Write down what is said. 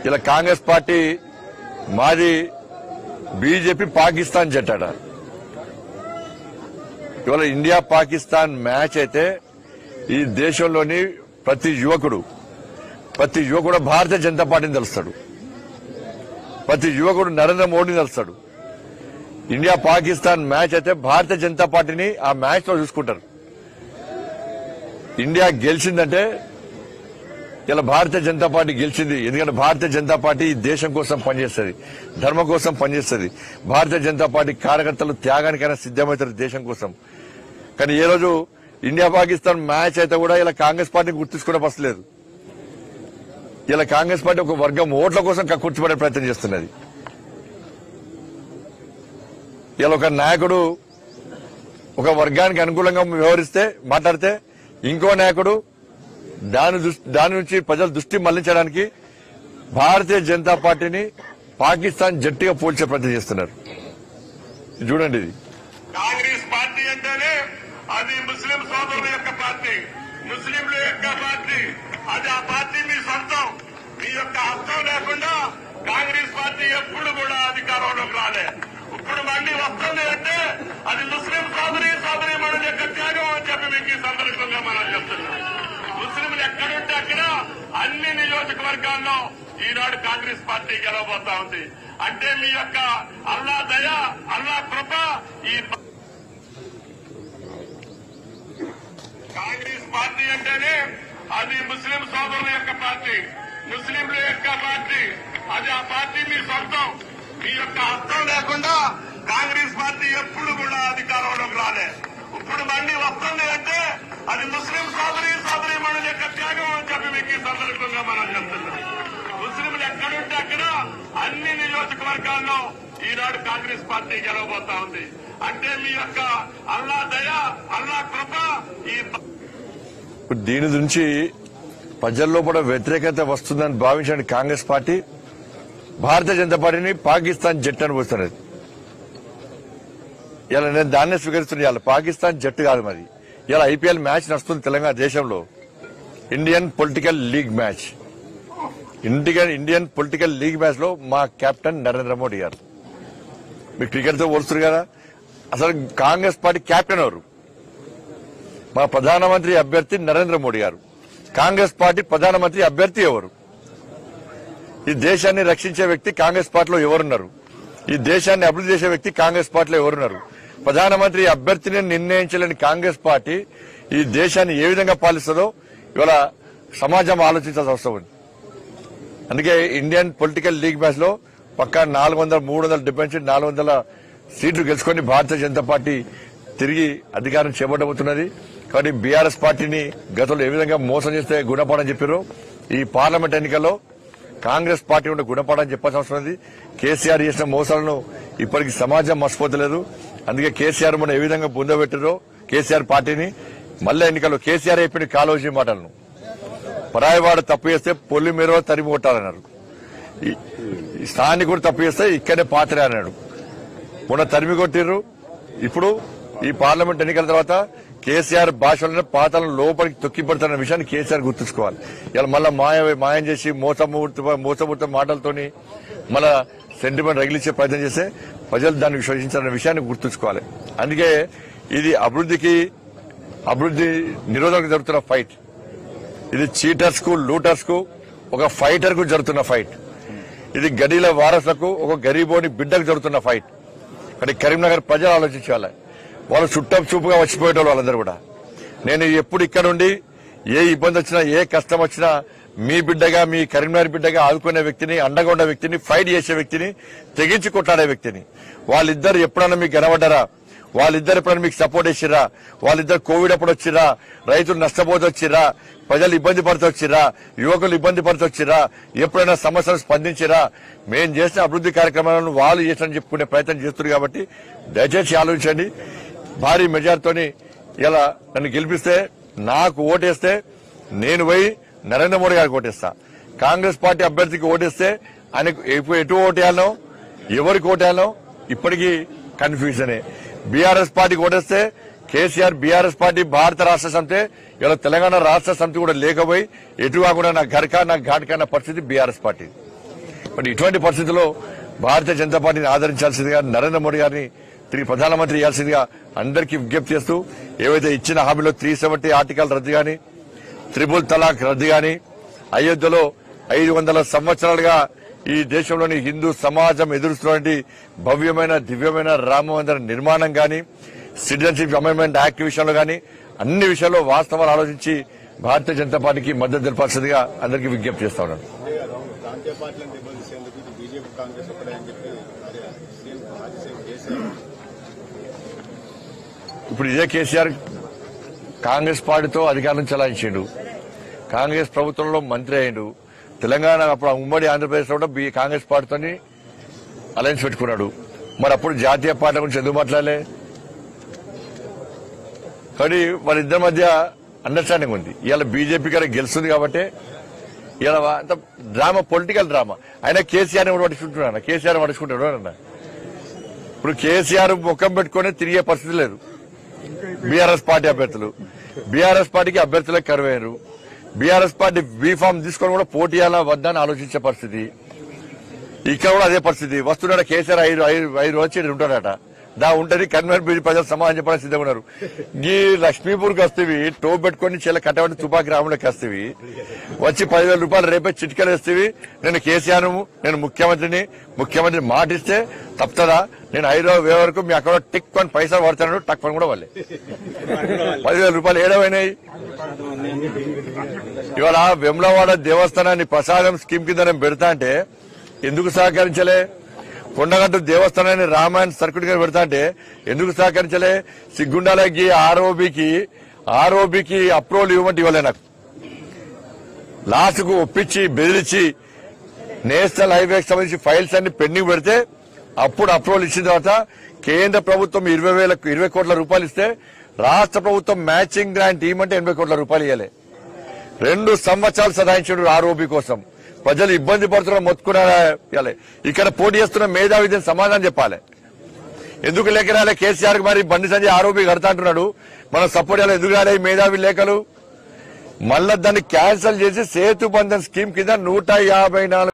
ఇలా కాంగ్రెస్ పార్టీ మాది బీజేపీ పాకిస్తాన్ జట్టాడ. ఇవాళ ఇండియా పాకిస్తాన్ మ్యాచ్ అయితే ఈ దేశంలోని ప్రతి యువకుడు భారతీయ జనతా పార్టీని తెలుస్తాడు. ప్రతి యువకుడు నరేంద్ర మోడీని తెలుస్తాడు. ఇండియా పాకిస్తాన్ మ్యాచ్ అయితే భారతీయ జనతా పార్టీని ఆ మ్యాచ్ లో చూసుకుంటారు. ఇండియా గెలిచిందంటే ఇలా భారతీయ జనతా పార్టీ గెలిచింది. ఎందుకంటే భారతీయ జనతా పార్టీ ఈ దేశం కోసం పనిచేస్తుంది, ధర్మం కోసం పనిచేస్తుంది. భారతీయ జనతా పార్టీ కార్యకర్తలు త్యాగానికైనా సిద్దమవుతారు దేశం కోసం. కానీ ఏ రోజు ఇండియా పాకిస్తాన్ మ్యాచ్ అయితే కూడా ఇలా కాంగ్రెస్ పార్టీని గుర్తించుకునే పసలేదు. ఇలా కాంగ్రెస్ పార్టీ ఒక వర్గం ఓట్ల కోసం కక్కుర్చిపడే ప్రయత్నం చేస్తున్నది. ఇలా ఒక నాయకుడు ఒక వర్గానికి అనుకూలంగా వ్యవహరిస్తే మాట్లాడితే ఇంకో నాయకుడు దాని నుంచి ప్రజల దృష్టి మళ్లించడానికి భారతీయ జనతా పార్టీని పాకిస్తాన్ జట్టుగా పోల్చే ప్రయత్నం చేస్తున్నారు. చూడండి, ఇది కాంగ్రెస్ పార్టీ అంటేనే అది ముస్లిం సోదరుల యొక్క పార్టీ, ముస్లింల యొక్క పార్టీ. అది ఆ పార్టీ మీ సొంతం. మీ యొక్క హస్తం లేకుండా కాంగ్రెస్ పార్టీ ఎప్పుడు కూడా అధికారంలోకి రాలే. ఇప్పుడు మళ్ళీ వస్తుంది అంటే అది ముస్లిం సోదరీమణుల యొక్క త్యాగం అని చెప్పి మీకు ఈ సందర్భంగా మనం చెప్తున్నాం. ముస్లింలు ఎక్కడుంటే అక్కడ అన్ని నియోజకవర్గాల్లో ఈనాడు కాంగ్రెస్ పార్టీ గెలవబోతా ఉంది. అంటే మీ యొక్క అల్లా దయ, అల్లా కృప ఈ కాంగ్రెస్ పార్టీ అంటేనే అది ముస్లిం సోదరుల యొక్క పార్టీ, ముస్లింల యొక్క పార్టీ. అది ఆ పార్టీ మీ సొంతం. మీ యొక్క హస్తం లేకుండా కాంగ్రెస్ పార్టీ ఎప్పుడు కూడా అధికారంలోకి రాలే. ఇప్పుడు మళ్ళీ వస్తుంది అంటే అది ముస్లిం సోదరీమణుల యొక్క త్యాగం అని చెప్పి మీకు ఈ సందర్భంగా మనం చెప్తున్నాం. ముస్లింలు ఎక్కడుంటే అక్కడ అన్ని నియోజకవర్గాల్లో ఈనాడు కాంగ్రెస్ పార్టీ గెలవబోతా ఉంది. అంటే మీ యొక్క అల్లా దయ, అల్లా కృప ఈ దీని నుంచి ప్రజల్లో కూడా వ్యతిరేకత వస్తుందని భావించిన కాంగ్రెస్ పార్టీ భారతీయ జనతా పార్టీని పాకిస్తాన్ జట్టు అని పోస్తున్నది. ఇలా నేను దాన్నే స్వీకరిస్తున్నా. ఇలా పాకిస్తాన్ జట్టు కాదు మరి. ఇలా ఐపీఎల్ మ్యాచ్ నడుస్తుంది తెలంగాణ దేశంలో. ఇండియన్ పొలిటికల్ లీగ్ మ్యాచ్ లో మా కెప్టెన్ నరేంద్ర మోడీ గారు. మీరు క్రికెట్ తో పోలుస్తారు కదా, అసలు కాంగ్రెస్ పార్టీ కెప్టెన్ ఎవరు? మా ప్రధానమంత్రి అభ్యర్థి నరేంద్ర మోడీ గారు. కాంగ్రెస్ పార్టీ ప్రధానమంత్రి అభ్యర్థి ఎవరు? ఈ దేశాన్ని రక్షించే వ్యక్తి కాంగ్రెస్ పార్టీలో ఎవరున్నారు? ఈ దేశాన్ని అభివృద్ధి చేసే వ్యక్తి కాంగ్రెస్ పార్టీలో ఎవరున్నారు? ప్రధానమంత్రి అభ్యర్థిని నిర్ణయించలేని కాంగ్రెస్ పార్టీ ఈ దేశాన్ని ఏ విధంగా పాలిస్తుందో ఇవాళ సమాజం ఆలోచించాల్సిన అవసరం ఉంది. అందుకే ఇండియన్ పొలిటికల్ లీగ్ మ్యాచ్ లో పక్కా 400 సీట్లు గెలుచుకొని భారతీయ జనతా పార్టీ తిరిగి అధికారం చేపట్టబోతున్నది. కాబట్టి బీఆర్ఎస్ పార్టీని గతంలో ఏ విధంగా మోసం చేస్తే గుణపాఠం చెప్పారో ఈ పార్లమెంట్ ఎన్నికల్లో కాంగ్రెస్ పార్టీ ఉండే గుణపాఠం చెప్పాల్సిన అవసరం ఉంది. కేసీఆర్ చేసిన మోసాలను ఇప్పటికి సమాజం మర్చిపోతలేదు. అందుకే కేసీఆర్ మనం ఏ విధంగా పొందబెట్టారో కేసీఆర్ పార్టీని మళ్ళీ ఎన్నికల్లో కేసీఆర్ అయిపోయిన కాలోజీ మాటలను పరాయవాడు తప్పు చేస్తే పొల్లి మీరు తరిమి కొట్టాలన్నారు. స్థానికుడు తప్పు చేస్తే ఇక్కడే పాత్రే అన్నాడు. మొన్న తరిమి కొట్టిర్రు. ఇప్పుడు ఈ పార్లమెంట్ ఎన్నికల తర్వాత కేసీఆర్ భాషలోనే పాతలను లోపలికి తొక్కిపడుతున్న విషయాన్ని కేసీఆర్ గుర్తుంచుకోవాలి. ఇలా మళ్ళా మాయం చేసి మోసపూర్త మాటలతోని మళ్ళా సెంటిమెంట్ రగిలించే ప్రయత్నం చేస్తే ప్రజలు దాన్ని విశ్వసించాలన్న విషయాన్ని గుర్తుంచుకోవాలి. అందుకే ఇది అభివృద్ధి నిరోధకు జరుగుతున్న ఫైట్. ఇది చీటర్స్ కు, లూటర్స్ కు, ఒక ఫైటర్ కు జరుగుతున్న ఫైట్. ఇది గడీల వారసులకు, ఒక గరీబోని బిడ్డకు జరుగుతున్న ఫైట్. కానీ కరీంనగర్ ప్రజలు ఆలోచించాలి. వాళ్ళు చుట్టం చూపుగా వచ్చిపోయేటోళ్ళు వాళ్ళందరూ కూడా. నేను ఎప్పుడు ఇక్కడ ఉండి ఏ ఇబ్బంది వచ్చినా, ఏ కష్టం వచ్చినా మీ బిడ్డగా, మీ కరీంనగర్ బిడ్డగా ఆదుకునే వ్యక్తిని, అండగా ఉండే వ్యక్తిని, ఫైట్ చేసే వ్యక్తిని, తెగించి కొట్లాడే వ్యక్తిని. వాళ్ళిద్దరు ఎప్పుడన్నా మీకు కనబడ్డారా? వాళ్ళిద్దరు ఎప్పుడైనా మీకు సపోర్ట్ చేసిరా? వాళ్ళిద్దరు కోవిడ్ అప్పుడు వచ్చిరా? రైతులు నష్టపోతూ వచ్చిరా? ప్రజలు ఇబ్బంది పడుతూ వచ్చిరా? యువకులు ఇబ్బంది పడుతూ వచ్చిరా? ఎప్పుడైనా సమస్యలు స్పందించిరా? మేం చేసిన అభివృద్ధి కార్యక్రమాలను వాళ్ళు చేసిన చెప్పుకునే ప్రయత్నం చేస్తున్నారు. కాబట్టి దయచేసి ఆలోచించండి. భారీ మెజార్టీతోని ఇలా నన్ను గెలిపిస్తే, నాకు ఓటేస్తే నేను పోయి నరేంద్ర మోడీ గారికి ఓటేస్తా. కాంగ్రెస్ పార్టీ అభ్యర్థికి ఓటేస్తే ఆయనకు ఎటు ఓటేయాలో, ఎవరికి ఓటేయాలో ఇప్పటికీ కన్ఫ్యూజనే. బీఆర్ఎస్ పార్టీకి ఓటేస్తే కేసీఆర్ బీఆర్ఎస్ పార్టీ భారత రాష్ట్ర సమితి, ఇలా తెలంగాణ రాష్ట్ర సమితి కూడా లేకపోయి ఎటు కాకుండా నా ఘర్కా నా ఘాట్కా పరిస్థితి బీఆర్ఎస్ పార్టీ. మరి ఇటువంటి పరిస్థితుల్లో భారతీయ జనతా పార్టీని ఆదరించాల్సిందిగా నరేంద్ర మోడీ గారిని తిరిగి ప్రధానమంత్రి చేయాల్సిందిగా అందరికీ విజ్ఞప్తి చేస్తూ ఏవైతే ఇచ్చిన హామీలో 370 ఆర్టికల్ రద్దు గాని, త్రిపుల్ తలాక్ రద్దు గాని, అయోధ్యలో 500 సంవత్సరాలుగా ఈ దేశంలోని హిందూ సమాజం ఎదురుస్తున్నటువంటి భవ్యమైన దివ్యమైన రామ మందిర నిర్మాణం గాని, సిటిజన్షిప్ అమెండ్మెంట్ యాక్ట్ విషయంలో గాని అన్ని విషయాల్లో వాస్తవాలు ఆలోచించి భారతీయ జనతా పార్టీకి మద్దతు తెలపాల్సిందిగా అందరికీ విజ్ఞప్తి చేస్తా ఉన్నాను. ప్రాంతీయ పార్టీలను దెబ్బతీసేందుకు బీజేపీ కాంగ్రెస్ ఒకటే అని చెప్పి సీఎం కేసీఆర్ ఇప్పుడు ఇదే కేసీఆర్ కాంగ్రెస్ పార్టీతో అధికారం చెలాయించిండు, కాంగ్రెస్ ప్రభుత్వంలో మంత్రి అయ్యిండు, తెలంగాణ అప్పుడు ఉమ్మడి ఆంధ్రప్రదేశ్ లో కూడా కాంగ్రెస్ పార్టీతో అలయన్స్ పెట్టుకున్నాడు. మరి అప్పుడు జాతీయ పార్టీ గురించి ఎందుకు మాట్లాడలే? కానీ వాళ్ళిద్దరి మధ్య అండర్స్టాండింగ్ ఉంది. ఇవాళ బీజేపీ గారు గెలుస్తుంది కాబట్టి ఇలా అంత డ్రామా, పొలిటికల్ డ్రామా. ఆయన కేసీఆర్ పట్టించుకుంటున్నా, కేసీఆర్ పట్టించుకుంటాడు అన్న. ఇప్పుడు కేసీఆర్ ముఖం పెట్టుకుని తిరిగే పరిస్థితి లేదు. బీఆర్ఎస్ పార్టీ అభ్యర్థులు, బీఆర్ఎస్ పార్టీకి అభ్యర్థులే కరువయ్యారు. బీఆర్ఎస్ పార్టీ బీఫామ్ తీసుకొని కూడా పోటీ చేయాలా వద్దా అని ఆలోచించే పరిస్థితి. ఇక్కడ కూడా అదే పరిస్థితి. వస్తున్నాడు కేసీఆర్ 5 వచ్చి ఉంటాడట, దా ఉంటది కన్వీనర్ బీజీ ప్రజలు సమాధానం చెప్పడానికి సిద్ధంగా ఉన్నారు. ఈ లక్ష్మీపూర్కి వస్తేవి టో పెట్టుకుని చెల్ల కట్టబడి తుపాకి రాములకి వస్తేవి వచ్చి 10,000 రూపాయలు రేపే చిటికలు వేస్తేవి. నేను కేసీఆర్, నేను ముఖ్యమంత్రి మాటిస్తే తప్పుతుందా? నేను 5 వరకు మీ అక్కడ టిక్ పని పైసలు పడతాను, టక్ పని కూడా వాళ్ళే 10,000 రూపాయలు ఏడవైనాయి. ఇవాళ వెమ్లవాడ దేవస్థానాన్ని ప్రసాదం స్కీమ్ కింద నేను పెడతా అంటే ఎందుకు సహకరించలే? కొండగట్టు దేవస్థానాన్ని రామాయణ సర్క్యూట్ గా పెడతా అంటే ఎందుకు సహకరించలే? సిగ్గుండాలకి ఆర్ఓబికి అప్రూవల్ ఇవ్వమంటే ఇవ్వలే. నాకు లాస్ట్ కు ఒప్పించి బెదిరించి నేషనల్ హైవేకి సంబంధించి ఫైల్స్ అన్ని పెండింగ్ పెడితే అప్పుడు అప్రూవల్ ఇచ్చిన తర్వాత కేంద్ర ప్రభుత్వం 20 కోట్ల రూపాయలు ఇస్తే రాష్ట్ర ప్రభుత్వం మ్యాచింగ్ గ్రాంట్ ఇవ్వమంటే 80 కోట్ల రూపాయలు ఇవ్వలే. 2 సంవత్సరాలు సదాయించాడు ఆర్ఓబి కోసం. ప్రజలు ఇబ్బంది పడుతున్న మొత్తుకున్నారా? ఇక్కడ పోటీ చేస్తున్న మేధావిధిని సమాధానం చెప్పాలి. ఎందుకు లేఖ రాలే కేసీఆర్? మరి బండి సంజయ్ ఆరోపి కడతా అంటున్నాడు, మనం సపోర్ట్ చేయాలి. ఎందుకు రాలే మేధావి లేఖలు? మళ్ళా దాన్ని క్యాన్సిల్ చేసి సేతు బంధన్ స్కీమ్ కింద 154